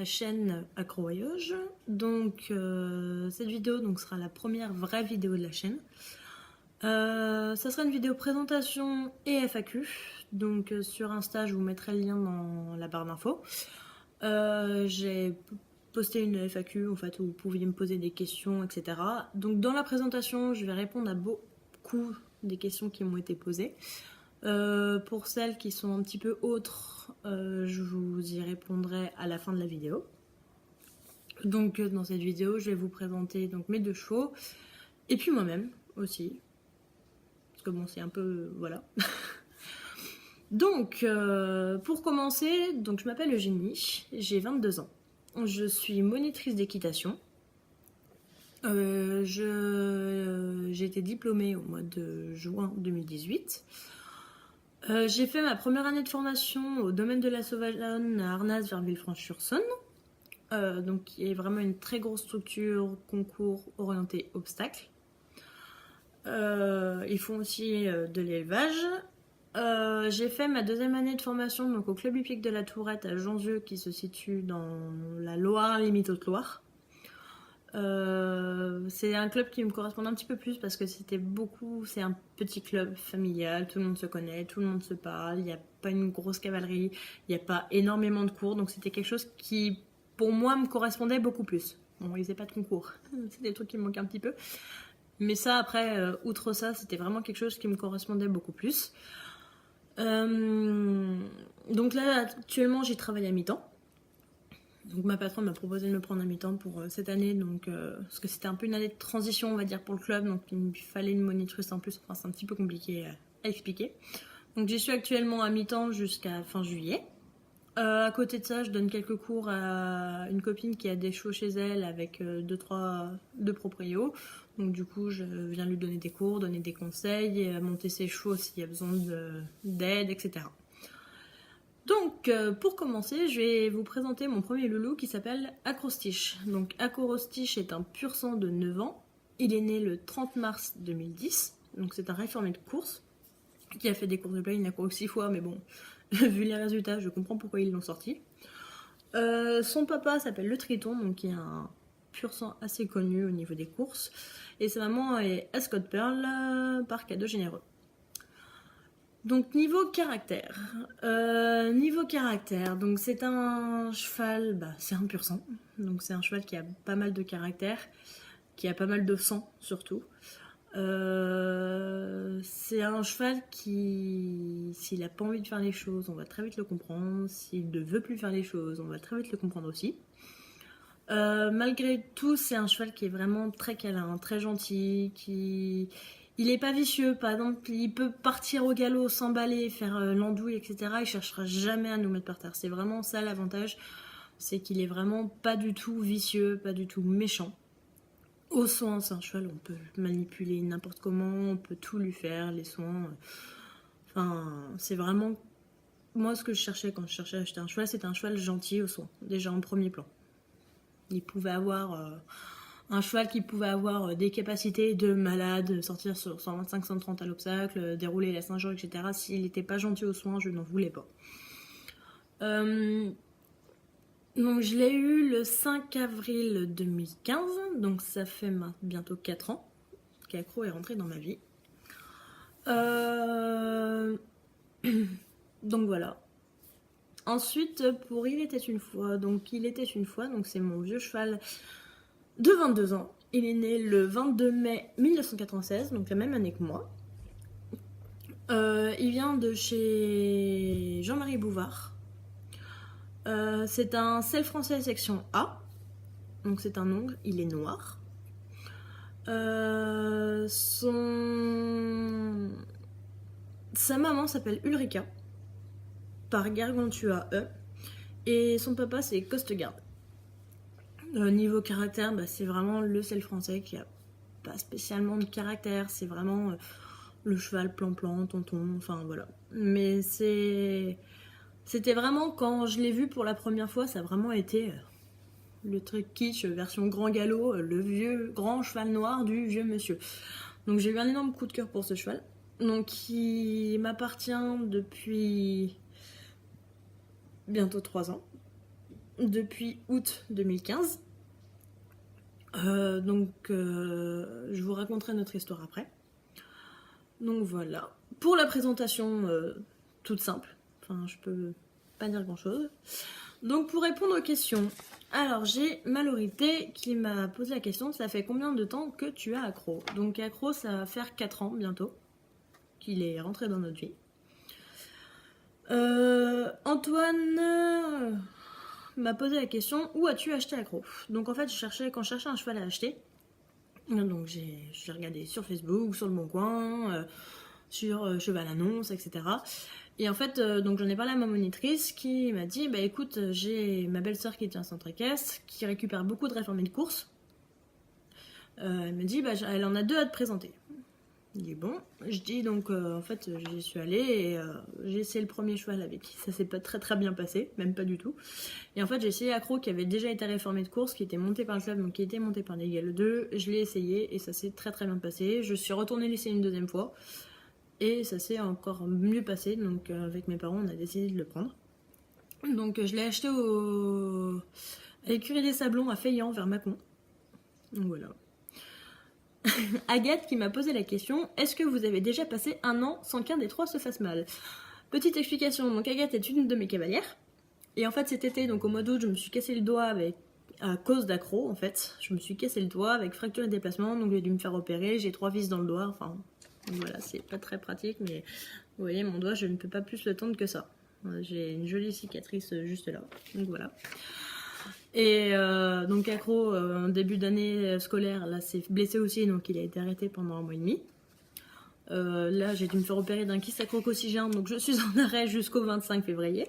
chaîne Acrovoyage. Donc cette vidéo sera la première vraie vidéo de la chaîne. Ça sera une vidéo présentation et FAQ. Donc sur Insta, je vous mettrai le lien dans la barre d'infos. J'ai posté une FAQ en fait où vous pouviez me poser des questions, etc. Donc dans la présentation, je vais répondre à beaucoup des questions qui m'ont été posées. Pour celles qui sont un petit peu autres, je vous y répondrai à la fin de la vidéo. Donc dans cette vidéo, je vais vous présenter mes 2 chevaux et puis moi-même aussi. Parce que bon, c'est un peu... voilà. Donc, pour commencer, je m'appelle Eugénie, j'ai 22 ans. Je suis monitrice d'équitation. J'ai été diplômée au mois de juin 2018. J'ai fait ma première année de formation au domaine de la Sauvageonne à Arnas vers Villefranche-sur-Saône. Qui est vraiment une très grosse structure concours orienté obstacles. Ils font aussi de l'élevage. J'ai fait ma 2e année de formation au club hippique de la Tourette à Jonzieux qui se situe dans la Loire, limite Haute-Loire. C'est un club qui me correspond un petit peu plus parce que c'est un petit club familial, tout le monde se connaît, tout le monde se parle, il n'y a pas une grosse cavalerie, il n'y a pas énormément de cours, donc c'était quelque chose qui pour moi me correspondait beaucoup plus. Bon, il faisait pas de concours, c'était des trucs qui me manquaient un petit peu, mais ça après, outre ça, c'était vraiment quelque chose qui me correspondait beaucoup plus. Donc là actuellement j'y travaille à mi-temps. Donc ma patronne m'a proposé de me prendre à mi-temps pour cette année, parce que c'était un peu une année de transition on va dire pour le club, donc il me fallait une monitrice en plus, enfin c'est un petit peu compliqué à expliquer. Donc j'y suis actuellement à mi-temps jusqu'à fin juillet. À côté de ça, je donne quelques cours à une copine qui a des chevaux chez elle avec 2 proprios. Donc du coup, je viens lui donner des cours, donner des conseils, monter ses chevaux s'il y a besoin d'aide, etc. Donc, pour commencer, je vais vous présenter mon premier loulou qui s'appelle Acrostiche. Donc, Acrostiche est un pur sang de 9 ans. Il est né le 30 mars 2010. Donc, c'est un réformé de course qui a fait des courses de play. Il n'a couru que 6 fois, mais bon, vu les résultats, je comprends pourquoi ils l'ont sorti. Son papa s'appelle le Triton, qui est un pur sang assez connu au niveau des courses. Et sa maman est Ascot Pearl par Cadeau Généreux. Donc niveau caractère, donc c'est un cheval, c'est un pur sang, donc c'est un cheval qui a pas mal de caractère, qui a pas mal de sang surtout. C'est un cheval qui, s'il a pas envie de faire les choses, on va très vite le comprendre, s'il ne veut plus faire les choses, on va très vite le comprendre aussi. Malgré tout, c'est un cheval qui est vraiment très câlin, très gentil, il est pas vicieux, par exemple, il peut partir au galop, s'emballer, faire l'andouille, etc. Il cherchera jamais à nous mettre par terre. C'est vraiment ça l'avantage, c'est qu'il est vraiment pas du tout vicieux, pas du tout méchant. Au soin, c'est un cheval, on peut le manipuler n'importe comment, on peut tout lui faire, les soins. C'est vraiment... Moi, ce que je cherchais quand je cherchais à acheter un cheval, c'était un cheval gentil au soin, déjà en premier plan. Il pouvait avoir... un cheval qui pouvait avoir des capacités de malade, sortir sur 125-130 à l'obstacle, dérouler la Saint-Jean, etc. S'il n'était pas gentil aux soins, je n'en voulais pas. Donc je l'ai eu le 5 avril 2015, donc ça fait bientôt 4 ans qu'Acro est rentré dans ma vie. Donc voilà. Ensuite, pour Il était une fois, donc c'est mon vieux cheval de 22 ans. Il est né le 22 mai 1996, donc la même année que moi. Il vient de chez Jean-Marie Bouvard. C'est un selle français section A. Donc c'est un ongre, il est noir. Sa maman s'appelle Ulrika, par Gargantua E. Et son papa c'est Costegarde. Niveau caractère, c'est vraiment le selle français qui a pas spécialement de caractère, c'est vraiment le cheval plan-plan, tonton, enfin voilà. Mais c'était vraiment, quand je l'ai vu pour la première fois, ça a vraiment été le truc kitsch, version grand galop, le vieux grand cheval noir du vieux monsieur. Donc j'ai eu un énorme coup de cœur pour ce cheval. Donc il m'appartient depuis bientôt 3 ans. depuis août 2015. Je vous raconterai notre histoire après. Donc voilà. Pour la présentation toute simple, enfin je peux pas dire grand chose. Donc pour répondre aux questions, alors j'ai Malorité qui m'a posé la question, ça fait combien de temps que tu as accro? Donc accro, ça va faire 4 ans bientôt qu'il est rentré dans notre vie. Antoine m'a posé la question, où as-tu acheté accro? Donc en fait quand je cherchais un cheval à acheter, donc j'ai regardé sur Facebook, sur le Bon Coin, sur Cheval Annonce, etc. Et en fait, donc j'en ai parlé à ma monitrice qui m'a dit, bah écoute, j'ai ma belle-sœur qui tient un centre équestre, qui récupère beaucoup de réformés de course. Elle me dit, bah elle en a 2 à te présenter. Je dis bon, je dis donc en fait j'y suis allée et j'ai essayé le premier cheval avec qui ça s'est pas très bien passé, même pas du tout. Et en fait j'ai essayé Accro qui avait déjà été réformé de course, qui était monté par le club, donc qui était monté par les Galles 2. Je l'ai essayé et ça s'est très bien passé. Je suis retournée l'essayer une 2e fois et ça s'est encore mieux passé. Donc avec mes parents on a décidé de le prendre. Donc je l'ai acheté à l'écurie des Sablons à Feillan vers Mâcon. Donc voilà. Agathe qui m'a posé la question, est-ce que vous avez déjà passé 1 an sans qu'un des 3 se fasse mal? Petite explication, donc Agathe est une de mes cavalières. Et en fait cet été, donc au mois d'août, je me suis cassé le doigt à cause d'accro en fait. Je me suis cassé le doigt avec fracture et déplacement, donc j'ai dû me faire opérer, j'ai 3 vis dans le doigt, enfin voilà, c'est pas très pratique, mais vous voyez mon doigt, je ne peux pas plus le tendre que ça. J'ai une jolie cicatrice juste là, donc voilà. Et donc accro en début d'année scolaire, là c'est blessé aussi, donc il a été arrêté pendant 1 mois et demi. Là j'ai dû me faire opérer d'un kyste acrococygien, donc je suis en arrêt jusqu'au 25 février.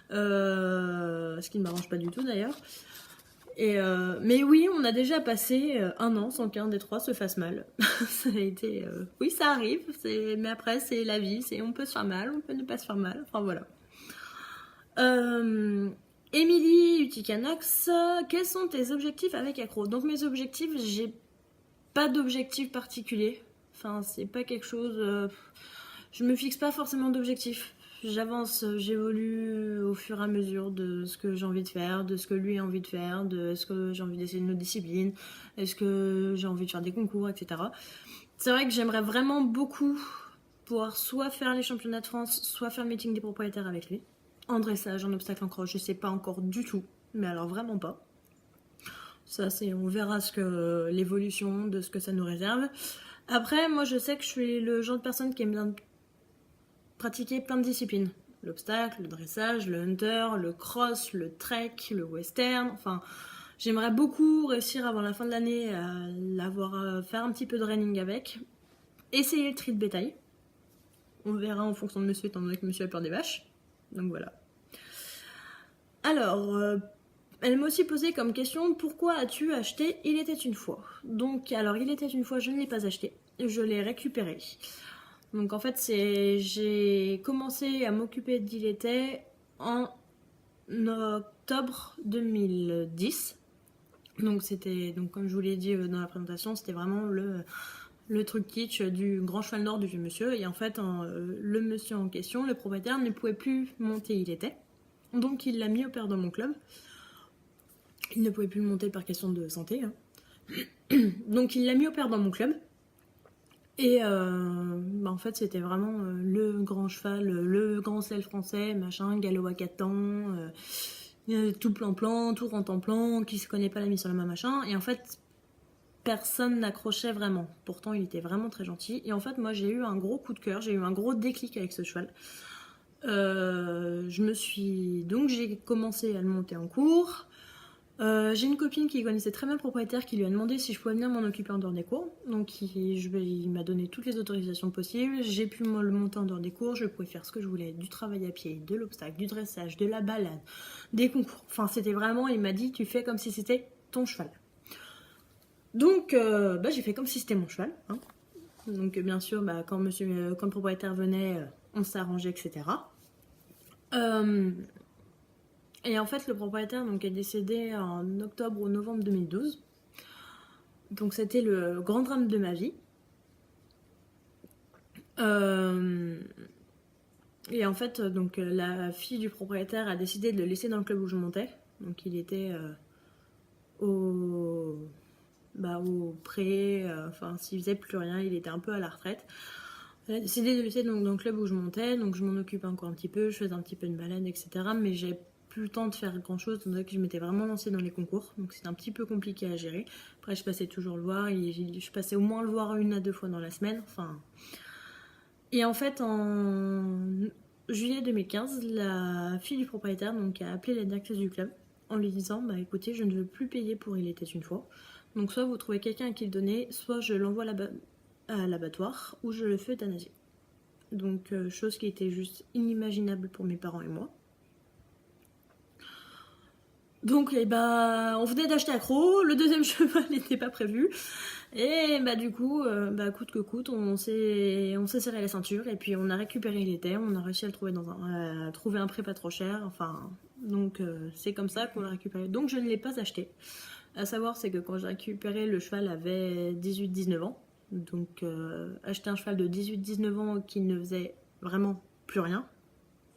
Ce qui ne m'arrange pas du tout d'ailleurs. Mais oui, on a déjà passé 1 an sans qu'un des 3 se fasse mal. Ça a été, oui, ça arrive, mais après c'est la vie, on peut se faire mal, on peut ne pas se faire mal, enfin voilà. Émilie Uticanox, quels sont tes objectifs avec Accro? Donc mes objectifs, j'ai pas d'objectif particulier. Enfin, c'est pas quelque chose... je me fixe pas forcément d'objectif. J'avance, j'évolue au fur et à mesure de ce que j'ai envie de faire, de ce que lui a envie de faire, de ce que j'ai envie d'essayer de nos disciplines, est-ce que j'ai envie de faire des concours, etc. C'est vrai que j'aimerais vraiment beaucoup pouvoir soit faire les championnats de France, soit faire le meeting des propriétaires avec lui. En dressage, en obstacle en croche, je sais pas encore du tout, mais alors vraiment pas. Ça, on verra l'évolution de ce que ça nous réserve. Après, moi, je sais que je suis le genre de personne qui aime bien pratiquer plein de disciplines. L'obstacle, le dressage, le hunter, le cross, le trek, le western. Enfin, j'aimerais beaucoup réussir avant la fin de l'année à faire un petit peu de running avec. Essayer le tri de bétail. On verra en fonction de monsieur, étant donné que monsieur a peur des vaches. Donc voilà. Alors, elle m'a aussi posé comme question, pourquoi as-tu acheté Il était une fois? Donc, alors, Il était une fois, je ne l'ai pas acheté, je l'ai récupéré. Donc en fait, j'ai commencé à m'occuper d'Il était en octobre 2010. Donc comme je vous l'ai dit dans la présentation, c'était vraiment le truc kitsch du grand cheval noir du vieux monsieur. Et en fait, le monsieur en question, le propriétaire, ne pouvait plus monter Il était. Donc il l'a mis au père dans mon club. Il ne pouvait plus le monter par question de santé. Hein. Donc il l'a mis au père dans mon club. Et en fait c'était vraiment le grand cheval, le grand sel français, machin, galop à 4 temps, tout plan, tout rentre en plan, qui se connaît pas la mise sur la main, machin. Et en fait personne n'accrochait vraiment. Pourtant il était vraiment très gentil. Et en fait moi j'ai eu un gros coup de cœur, j'ai eu un gros déclic avec ce cheval. J'ai commencé à le monter en cours. J'ai une copine qui connaissait très bien le propriétaire qui lui a demandé si je pouvais venir m'en occuper en dehors des cours. Donc il m'a donné toutes les autorisations possibles. J'ai pu le monter en dehors des cours. Je pouvais faire ce que je voulais, du travail à pied, de l'obstacle, du dressage, de la balade, des concours. Enfin c'était vraiment, il m'a dit tu fais comme si c'était ton cheval. Donc j'ai fait comme si c'était mon cheval. Hein. Donc bien sûr quand le propriétaire venait, on s'arrangeait, etc. Et en fait, le propriétaire est décédé en octobre ou novembre 2012. Donc c'était le grand drame de ma vie. Et en fait, la fille du propriétaire a décidé de le laisser dans le club où je montais. Donc il était au pré, enfin s'il faisait plus rien, il était un peu à la retraite. J'ai décidé de le laisser donc, dans le club où je montais, donc je m'en occupais encore un petit peu, je faisais un petit peu de balade, etc. Mais j'ai plus le temps de faire grand chose, étant donné que je m'étais vraiment lancée dans les concours, donc c'était un petit peu compliqué à gérer. Après, je passais toujours le voir, je passais au moins le voir 1 à 2 fois dans la semaine, enfin. Et en fait, en juillet 2015, la fille du propriétaire donc, a appelé la directrice du club en lui disant bah écoutez, je ne veux plus payer pour Il était une fois. Donc soit vous trouvez quelqu'un à qui le donner, soit je l'envoie à l'abattoir ou je le fais euthanasier. Donc chose qui était juste inimaginable pour mes parents et moi. Donc on venait d'acheter Accro, le deuxième cheval n'était pas prévu. Et du coup, coûte que coûte, on s'est serré la ceinture et puis on a récupéré les terres, on a réussi à le trouver trouver un prix pas trop cher. Enfin, donc c'est comme ça qu'on l'a récupéré. Donc je ne l'ai pas acheté. À savoir, c'est que quand j'ai récupéré, le cheval avait 18-19 ans. Donc acheter un cheval de 18-19 ans qui ne faisait vraiment plus rien.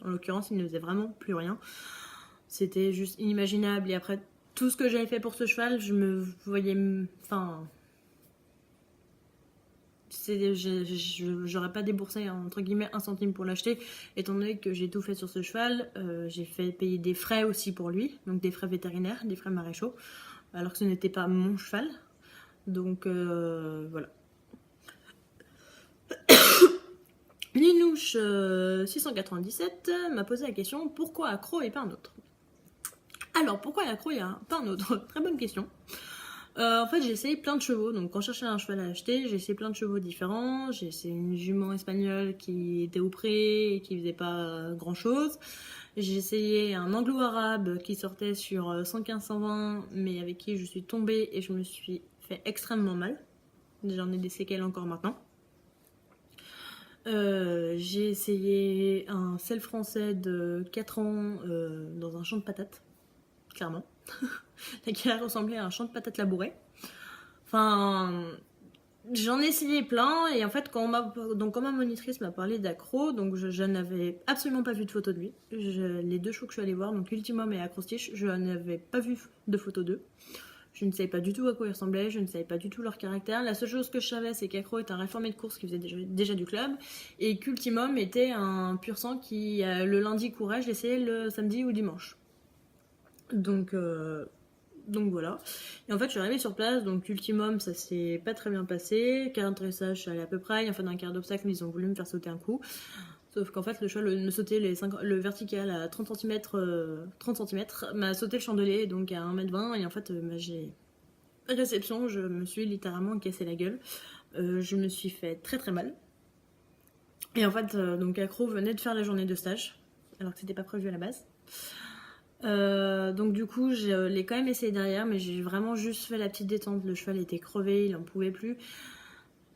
En l'occurrence, il ne faisait vraiment plus rien. C'était juste inimaginable. Et après tout ce que j'avais fait pour ce cheval, je me voyais... Enfin... J'aurais pas déboursé entre guillemets 1 centime pour l'acheter, étant donné que j'ai tout fait sur ce cheval. J'ai fait payer des frais aussi pour lui, donc des frais vétérinaires, des frais maréchaux, alors que ce n'était pas mon cheval. Donc voilà. Linouche 697 m'a posé la question pourquoi Accro et pas un autre. Alors pourquoi Accro et pas un autre? Très bonne question. En fait, j'ai essayé plein de chevaux. Donc, quand je cherchais un cheval à acheter, j'ai essayé plein de chevaux différents. J'ai essayé une jument espagnole qui était au pré et qui faisait pas grand chose. J'ai essayé un anglo-arabe qui sortait sur 115-120, mais avec qui je suis tombée et je me suis fait extrêmement mal. J'en ai des séquelles encore maintenant. J'ai essayé un sel français de 4 ans dans un champ de patates, clairement. Qui a ressemblé à un champ de patates labourées. Enfin, j'en ai essayé plein et en fait quand ma monitrice m'a parlé d'Accro, donc je n'avais absolument pas vu de photo de lui. Les 2 shows que je suis allée voir, donc Ultimum et Acrostiche, je n'avais pas vu de photo d'eux. Je ne savais pas du tout à quoi ils ressemblaient, je ne savais pas du tout leur caractère. La seule chose que je savais, c'est qu'Accro est un réformé de course qui faisait déjà du club et qu'Ultimum était un pur sang qui le lundi courait, je l'essayais le samedi ou dimanche. Donc voilà. Et en fait, je suis arrivée sur place, donc Ultimum, ça s'est pas très bien passé. Quart de dressage, ça allait à peu près. Et en fait, dans un quart d'obstacle, ils ont voulu me faire sauter un coup. Sauf qu'en fait, le cheval me sautait le vertical à 30 cm, m'a sauté le chandelier, donc à 1m20. Et en fait, j'ai réception, je me suis littéralement cassé la gueule. Je me suis fait très très mal. Et en fait, donc Accro venait de faire la journée de stage, alors que c'était pas prévu à la base. Donc du coup je l'ai quand même essayé derrière, mais j'ai vraiment juste fait la petite détente. Le cheval était crevé, il en pouvait plus,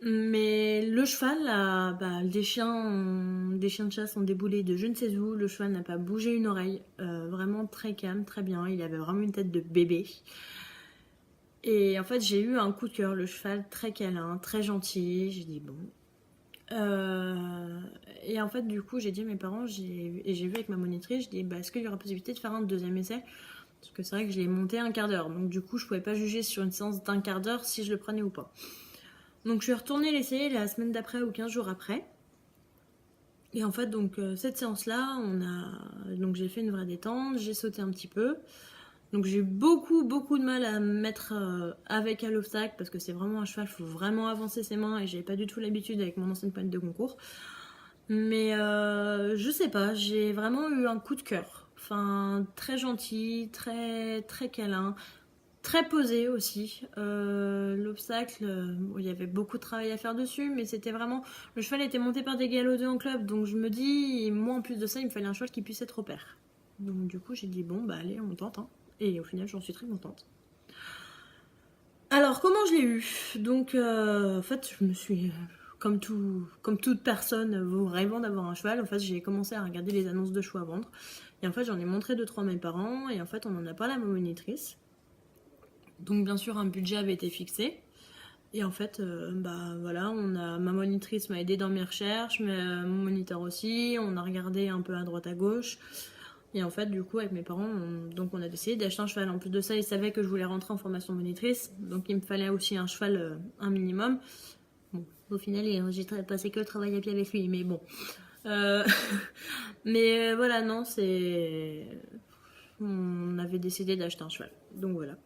mais le cheval des chiens de chasse ont déboulé de je ne sais où. Le cheval n'a pas bougé une oreille, vraiment très calme, très bien. Il avait vraiment une tête de bébé et en fait j'ai eu un coup de cœur. Le cheval très câlin, très gentil. J'ai dit bon. Et en fait, du coup, j'ai dit à mes parents, j'ai vu avec ma monitrice, je dis est-ce qu'il y aura possibilité de faire un deuxième essai? Parce que c'est vrai que je l'ai monté un quart d'heure, donc du coup, je pouvais pas juger sur une séance d'un quart d'heure si je le prenais ou pas. Donc, je suis retournée l'essayer la semaine d'après ou 15 jours après. Et en fait, donc, cette séance-là, donc j'ai fait une vraie détente, j'ai sauté un petit peu. Donc j'ai eu beaucoup de mal à me mettre avec à l'obstacle parce que c'est vraiment un cheval, il faut vraiment avancer ses mains et j'avais pas du tout l'habitude avec mon ancienne pointe de concours. Mais je sais pas, j'ai vraiment eu un coup de cœur. Enfin, très gentil, très très câlin, très posé aussi. L'obstacle, il y avait beaucoup de travail à faire dessus, mais c'était vraiment... Le cheval était monté par des galopeux en club, donc je me dis, moi en plus de ça, il me fallait un cheval qui puisse être au pair. Donc du coup j'ai dit bon allez, on tente hein. Et au final, j'en suis très contente. Alors, comment je l'ai eu? Donc, en fait, je me suis, comme toute personne vous rêvant d'avoir un cheval, en fait, j'ai commencé à regarder les annonces de choix à vendre. Et en fait, j'en ai montré 2-3 à mes parents. Et en fait, on en a parlé à ma monitrice. Donc, bien sûr, un budget avait été fixé. Et en fait, voilà, ma monitrice m'a aidé dans mes recherches, mais mon moniteur aussi. On a regardé un peu à droite à gauche. Et en fait, du coup, avec mes parents, on a décidé d'acheter un cheval. En plus de ça, ils savaient que je voulais rentrer en formation monitrice, donc il me fallait aussi un cheval, un minimum. Bon, au final, j'ai passé que le travail à pied avec lui, mais bon. Euh, mais voilà, non, c'est... On avait décidé d'acheter un cheval, donc voilà.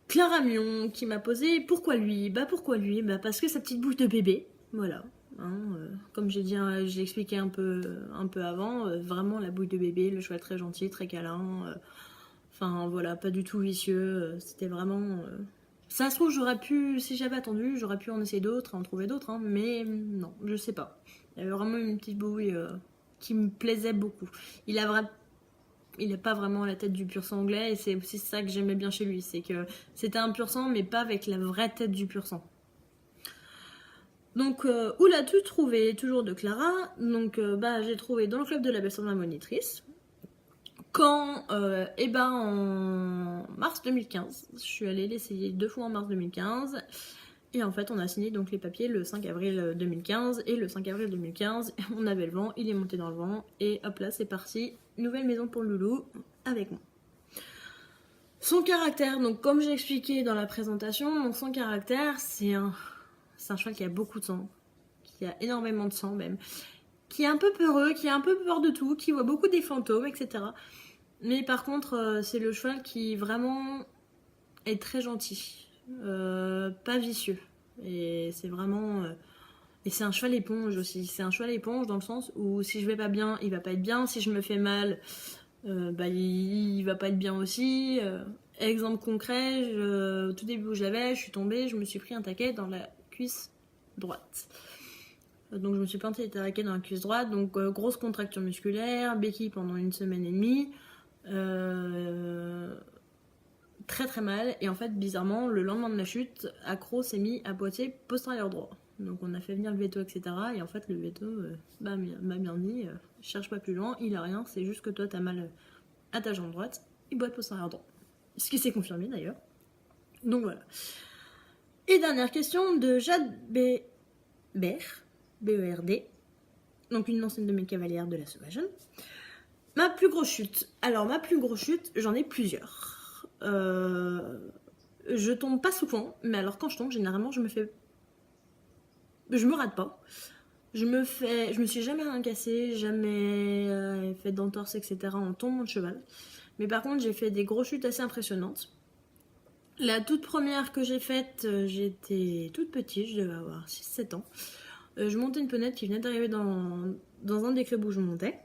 Clara Mion qui m'a posé pourquoi lui. Bah parce que sa petite bouche de bébé, voilà. Hein, comme j'ai expliqué un peu avant, vraiment la bouille de bébé, le cheval très gentil, très câlin, enfin voilà, pas du tout vicieux, c'était vraiment... Ça se trouve, si j'avais attendu, j'aurais pu en essayer d'autres, en trouver d'autres, hein, mais non, je sais pas. Il y avait vraiment une petite bouille qui me plaisait beaucoup. Il n'a pas vraiment la tête du pur sang anglais, et c'est aussi ça que j'aimais bien chez lui, c'est que c'était un pur sang, mais pas avec la vraie tête du pur sang. Donc, où l'as-tu trouvé? Toujours de Clara. Donc, j'ai trouvé dans le club de la belle ma monitrice. Quand, en mars 2015, je suis allée l'essayer 2 fois en mars 2015. Et en fait, on a signé donc les papiers le 5 avril 2015. Et le 5 avril 2015, on avait le vent, il est monté dans le vent. Et hop là, c'est parti. Nouvelle maison pour le loulou avec moi. Son caractère, donc comme j'ai expliqué dans la présentation, donc son caractère, c'est un cheval qui a beaucoup de sang, qui a énormément de sang même, qui est un peu peureux, qui a un peu peur de tout, qui voit beaucoup des fantômes, etc. Mais par contre, c'est le cheval qui vraiment est très gentil, pas vicieux. Et c'est vraiment... et c'est un cheval éponge aussi. C'est un cheval éponge dans le sens où si je vais pas bien, il va pas être bien. Si je me fais mal, il va pas être bien aussi. Exemple concret, au tout début où je l'avais, je suis tombée, je me suis pris un taquet dans la cuisse droite. Donc je me suis planté les taquets dans la cuisse droite, donc grosse contracture musculaire, béquille pendant 1 semaine et demie, très très mal, et en fait bizarrement le lendemain de la chute, accro s'est mis à boiter postérieur droit. Donc on a fait venir le veto, etc. Et en fait le veto m'a bien dit, cherche pas plus loin, il a rien, c'est juste que toi t'as mal à ta jambe droite, il boite postérieur droit. Ce qui s'est confirmé d'ailleurs. Donc voilà. Et dernière question de Jade Berd, B-E-R-D, donc une ancienne de mes cavalières de la Sauvageonne. Ma plus grosse chute. Alors ma plus grosse chute, j'en ai plusieurs. Je tombe pas souvent, mais alors quand je tombe, généralement je me rate pas. Je me suis jamais rien cassé, jamais fait d'entorse, etc. en tombant de cheval. Mais par contre, j'ai fait des grosses chutes assez impressionnantes. La toute première que j'ai faite, j'étais toute petite, je devais avoir 6-7 ans. Je montais une ponette qui venait d'arriver dans un des clubs où je montais.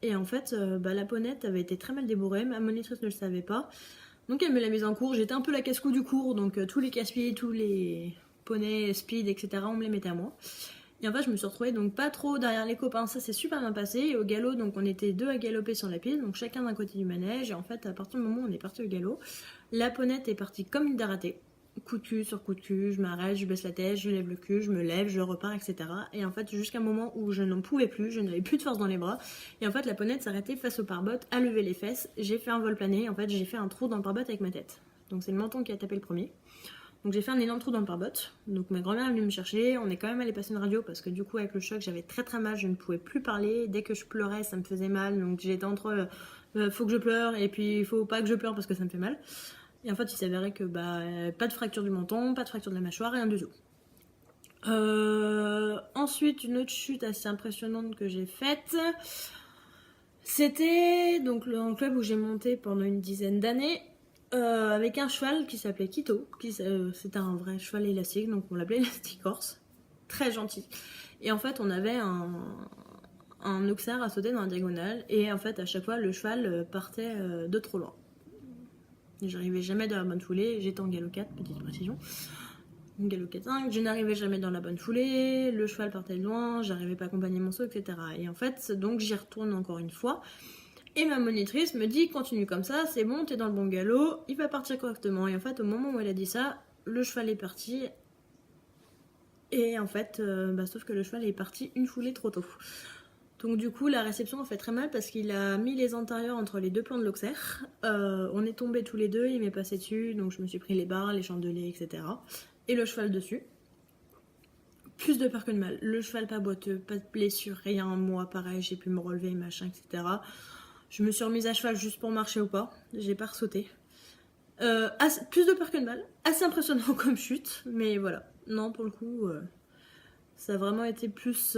Et en fait, la ponette avait été très mal débourrée, ma monitrice ne le savait pas. Donc elle me l'a mise en cours, j'étais un peu la casse-cou du cours, donc tous les casse-pieds, tous les poneys, speed, etc., on me les mettait à moi. Et en fait, je me suis retrouvée donc pas trop derrière les copains, ça s'est super bien passé. Et au galop, donc on était 2 à galoper sur la piste, donc chacun d'un côté du manège. Et en fait, à partir du moment où on est parti au galop, la ponette est partie comme une idée ratée. Coup de cul sur coup de cul, je m'arrête, je baisse la tête, je lève le cul, je me lève, je repars, etc. Et en fait, jusqu'à un moment où je n'en pouvais plus, je n'avais plus de force dans les bras. Et en fait, la ponette s'arrêtait face au pare-botte, à lever les fesses. J'ai fait un vol plané, en fait, j'ai fait un trou dans le pare-botte avec ma tête. Donc c'est le menton qui a tapé le premier. Donc j'ai fait un énorme trou dans le pare-botte. Donc ma grand-mère est venue me chercher. On est quand même allé passer une radio parce que du coup avec le choc j'avais très très mal. Je ne pouvais plus parler. Dès que je pleurais ça me faisait mal. Donc j'étais entre faut que je pleure et puis il faut pas que je pleure parce que ça me fait mal. Et en fait il s'avérait que pas de fracture du menton, pas de fracture de la mâchoire, rien du tout. Ensuite une autre chute assez impressionnante que j'ai faite. C'était donc le club où j'ai monté pendant une dizaine d'années. Avec un cheval qui s'appelait Quito, c'était un vrai cheval élastique, donc on l'appelait Elastic Horse, très gentil. Et en fait, on avait un auxerre à sauter dans la diagonale, et en fait, à chaque fois, le cheval partait de trop loin. J'arrivais jamais dans la bonne foulée, j'étais en galop 4, petite précision. Galop 4-5, je n'arrivais jamais dans la bonne foulée, le cheval partait de loin, j'arrivais pas à accompagner mon saut, etc. Et en fait, donc j'y retourne encore une fois. Et ma monitrice me dit continue comme ça, c'est bon, t'es dans le bon galop, il va partir correctement. Et en fait, au moment où elle a dit ça, le cheval est parti. Et en fait, sauf que le cheval est parti une foulée trop tôt. Donc du coup, la réception a fait très mal parce qu'il a mis les antérieurs entre les deux plans de l'auxerre. On est tombés tous les deux, il m'est passé dessus, donc je me suis pris les barres, les chandeliers, etc. Et le cheval dessus. Plus de peur que de mal. Le cheval pas boiteux, pas de blessure, rien. Moi, pareil, j'ai pu me relever, machin, etc. Je me suis remise à cheval juste pour marcher au pas. J'ai pas ressauté. Plus de peur que de mal. Assez impressionnant comme chute. Mais voilà. Non, pour le coup, ça a vraiment été plus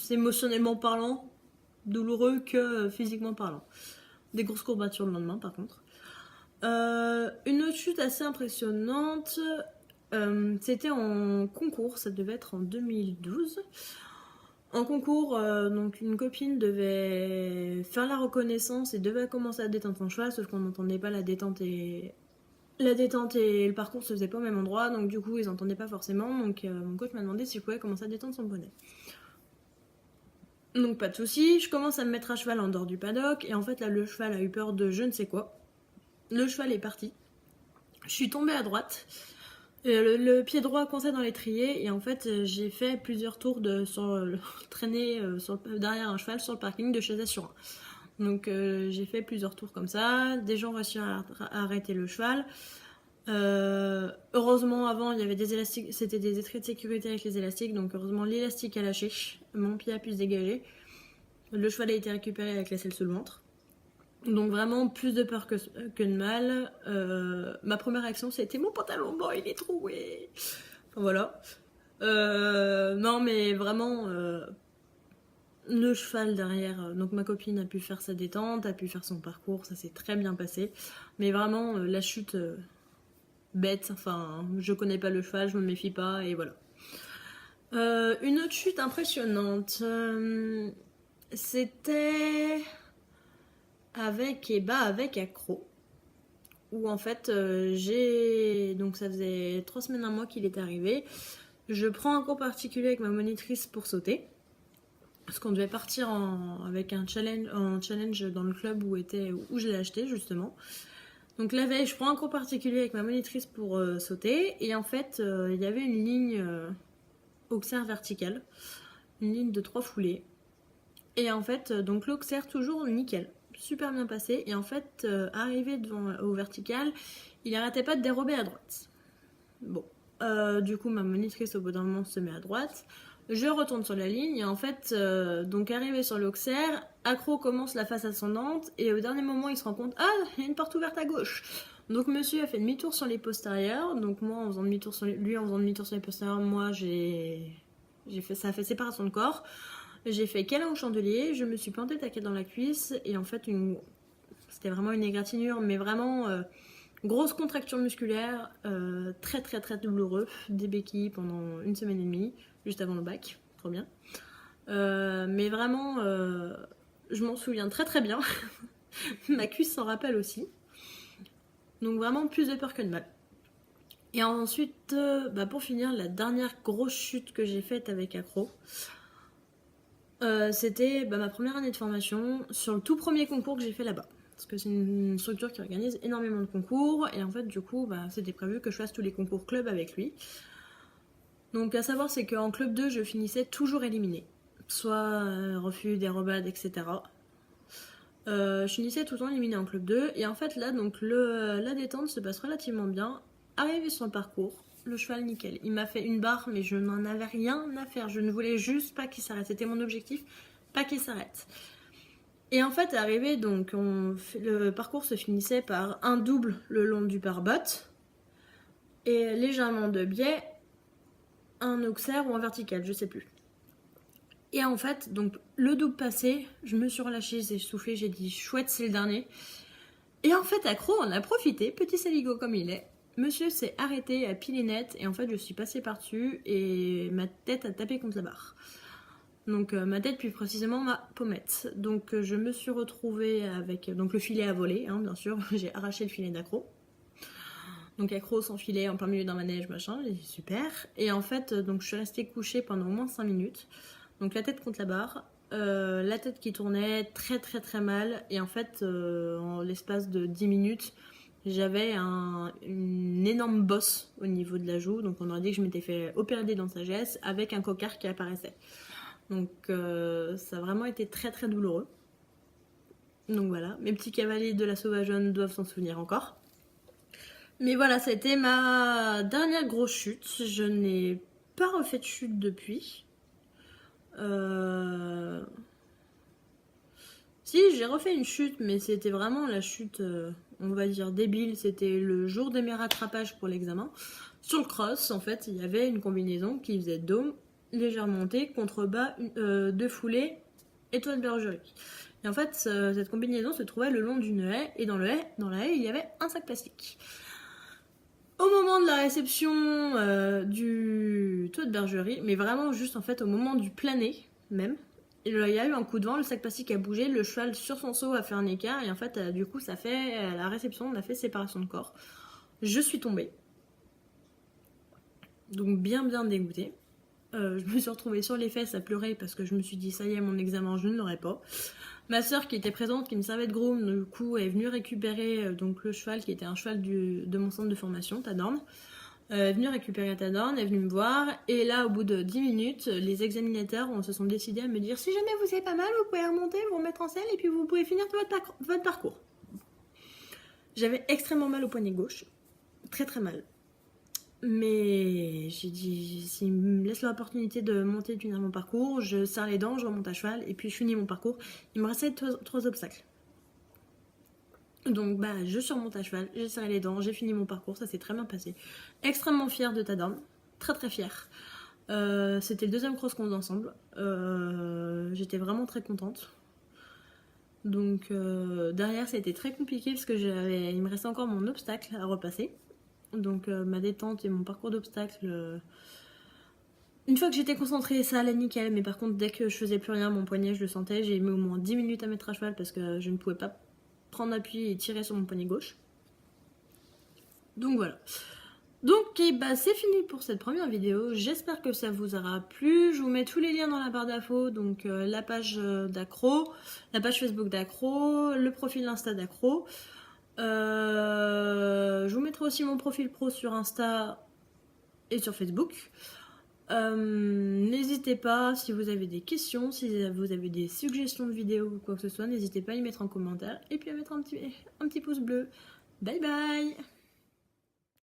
émotionnellement parlant, douloureux que physiquement parlant. Des grosses courbatures le lendemain, par contre. Une autre chute assez impressionnante, c'était en concours, ça devait être en 2012. En concours, donc une copine devait faire la reconnaissance et devait commencer à détendre son cheval, sauf qu'on n'entendait pas la détente et le parcours se faisait pas au même endroit, donc du coup ils n'entendaient pas forcément. Donc mon coach m'a demandé si je pouvais commencer à détendre son poney. Donc pas de souci, je commence à me mettre à cheval en dehors du paddock et en fait là le cheval a eu peur de je ne sais quoi. Le cheval est parti. Je suis tombée à droite. Le pied droit coincé dans l'étrier et en fait j'ai fait plusieurs tours traîner derrière un cheval sur le parking de chez Assurant. Donc j'ai fait plusieurs tours comme ça. Des gens ont réussi à arrêter le cheval. Heureusement avant il y avait des élastiques, c'était des étriers de sécurité avec les élastiques, donc heureusement l'élastique a lâché, mon pied a pu se dégager, le cheval a été récupéré avec la selle sous le ventre. Donc vraiment plus de peur que de mal. Ma première réaction c'était mon pantalon blanc il est troué. Enfin, voilà. Non mais vraiment le cheval derrière, donc ma copine a pu faire sa détente, a pu faire son parcours, ça s'est très bien passé. Mais vraiment la chute bête, enfin je connais pas le cheval, je me méfie pas et voilà. Une autre chute impressionnante, c'était avec accro, où en fait donc ça faisait 3 semaines, un mois qu'il est arrivé. Je prends un cours particulier avec ma monitrice pour sauter, parce qu'on devait partir avec un challenge dans le club où je l'ai acheté justement. Donc la veille, je prends un cours particulier avec ma monitrice pour sauter, et en fait il y avait une ligne auxerre verticale, une ligne de 3 foulées, et en fait donc l'auxerre toujours nickel, super bien passé, et en fait arrivé au vertical, il arrêtait pas de dérober à droite. Bon, du coup ma monitrice au bout d'un moment se met à droite, je retourne sur la ligne, et en fait donc arrivé sur l'auxerre, accro commence la face ascendante, et au dernier moment il se rend compte, ah il y a une porte ouverte à gauche. Donc monsieur a fait demi-tour sur les postérieurs, donc moi en faisant demi-tour sur les postérieurs, moi ça a fait séparation de corps. J'ai fait câlin au chandelier, je me suis plantée taquet dans la cuisse, et en fait c'était vraiment une égratignure, mais vraiment grosse contracture musculaire, très très très douloureux, des béquilles pendant 1 semaine et demie, juste avant le bac, trop bien. Mais vraiment, je m'en souviens très très bien. Ma cuisse s'en rappelle aussi. Donc vraiment plus de peur que de mal. Et ensuite, pour finir, la dernière grosse chute que j'ai faite avec accro, c'était ma première année de formation sur le tout premier concours que j'ai fait là-bas. Parce que c'est une structure qui organise énormément de concours, et en fait du coup c'était prévu que je fasse tous les concours club avec lui. Donc à savoir, c'est qu'en club 2 je finissais toujours éliminée, soit refus, dérobade, etc. Je finissais tout le temps éliminée en club 2, et en fait là donc la détente se passe relativement bien. Arrivé sur le parcours, le cheval nickel, il m'a fait une barre, mais je n'en avais rien à faire, je ne voulais juste pas qu'il s'arrête, c'était mon objectif, pas qu'il s'arrête. Et en fait, arrivé, donc le parcours se finissait par un double le long du pare-botte, et légèrement de biais, un auxerre ou un vertical, je sais plus. Et en fait, donc le double passé, je me suis relâchée, j'ai soufflé, j'ai dit chouette, c'est le dernier. Et en fait, accro, on a profité, petit saligo comme il est. Monsieur s'est arrêté à pile et net, et en fait, je suis passée par-dessus et ma tête a tapé contre la barre. Donc ma tête, plus précisément ma pommette. Donc je me suis retrouvée avec le filet à voler, hein, bien sûr. J'ai arraché le filet d'accro. Donc accro sans filet en plein milieu d'un manège, machin, j'ai dit super. Et en fait, donc je suis restée couchée pendant au moins 5 minutes. Donc la tête contre la barre, la tête qui tournait très très très mal. Et en fait, en l'espace de 10 minutes, j'avais une énorme bosse au niveau de la joue. Donc on aurait dit que je m'étais fait opérer des dents de sagesse avec un cocard qui apparaissait. Donc ça a vraiment été très très douloureux. Donc voilà, mes petits cavaliers de la sauvageonne doivent s'en souvenir encore. Mais voilà, ça a été ma dernière grosse chute. Je n'ai pas refait de chute depuis. Si, j'ai refait une chute, mais c'était vraiment la chute, on va dire, débile. C'était le jour de mes rattrapages pour l'examen. Sur le cross, en fait, il y avait une combinaison qui faisait dôme, légère montée, contrebas, deux foulées, étoile bergerie. Et en fait, cette combinaison se trouvait le long d'une haie, et dans la haie, il y avait un sac plastique. Au moment de la réception du toit de bergerie, mais vraiment juste en fait au moment du plané même, il y a eu un coup de vent, le sac plastique a bougé, le cheval sur son seau a fait un écart et en fait du coup ça fait la réception, on a fait séparation de corps. Je suis tombée, donc bien dégoûtée. Je me suis retrouvée sur les fesses à pleurer parce que je me suis dit ça y est, mon examen je ne l'aurai pas. Ma soeur qui était présente, qui me servait de groom, du coup est venue récupérer donc le cheval qui était un cheval de mon centre de formation, Tadorne. Est venue récupérer Tadorne, est venue me voir et là au bout de 10 minutes, les examinateurs se sont décidés à me dire si jamais vous avez pas mal, vous pouvez remonter, vous remettre en selle et puis vous pouvez finir votre parcours. J'avais extrêmement mal au poignet gauche, très mal. Mais j'ai dit, s'il me laisse l'opportunité de monter et de finir mon parcours, je serre les dents, je remonte à cheval et puis je finis mon parcours. Il me restait 3 obstacles. Donc je surmonte à cheval, j'ai serré les dents, j'ai fini mon parcours, ça s'est très bien passé. Extrêmement fière de Tadorne, très fière. C'était le deuxième cross qu'on faisait ensemble. J'étais vraiment très contente. Donc derrière ça a été très compliqué parce que il me restait encore mon obstacle à repasser. Donc ma détente et mon parcours d'obstacle, une fois que j'étais concentrée, ça allait nickel. Mais par contre, dès que je faisais plus rien, mon poignet, je le sentais. J'ai mis au moins 10 minutes à mettre à cheval parce que je ne pouvais pas prendre appui et tirer sur mon poignet gauche. Donc voilà. Donc c'est fini pour cette première vidéo. J'espère que ça vous aura plu. Je vous mets tous les liens dans la barre d'infos. Donc la page d'Accro, la page Facebook d'Accro, le profil Insta d'Accro. Je vous mettrai aussi mon profil pro sur Insta et sur Facebook. N'hésitez pas, si vous avez des questions, si vous avez des suggestions de vidéos ou quoi que ce soit, n'hésitez pas à y mettre en commentaire et puis à mettre un petit pouce bleu. Bye bye!